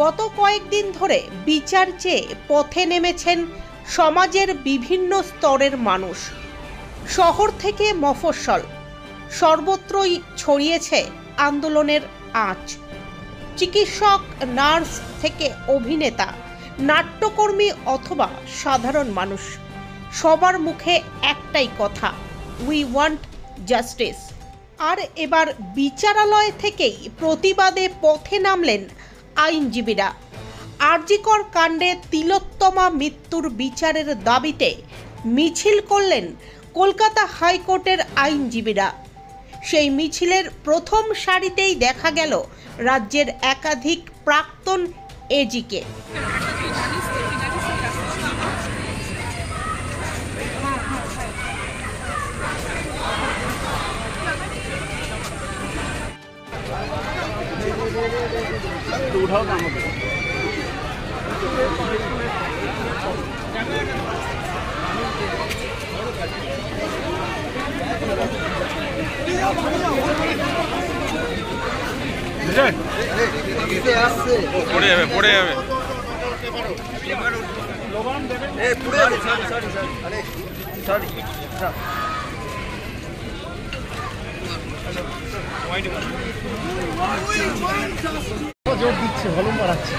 গত কয়েকদিন ধরে বিচার চেয়ে পথে নেমেছেন সমাজের বিভিন্ন স্তরের মানুষ। শহর থেকে মফস্বল সর্বত্রই ছড়িয়েছে আন্দোলনের আঁচ। চিকিৎসক, নার্স থেকে অভিনেতা, নাট্যকর্মী অথবা সাধারণ মানুষ, সবার মুখে একটাই কথা, উই ওয়ান্ট জাস্টিস। আর এবার বিচারালয় থেকেই প্রতিবাদে পথে নামলেন আইনজীবীরা। আরজিকর কাণ্ডে তিলোত্তমা মৃত্যুর বিচারের দাবিতে মিছিল করলেন কলকাতা হাইকোর্টের আইনজীবীরা। সেই মিছিলের প্রথম সারিতেই দেখা গেল রাজ্যের একাধিক প্রাক্তন এজিকে। উঠাও না আমাদের পড়ে যাবে জোর দিচ্ছে, ভলুম বাড়াচ্ছে।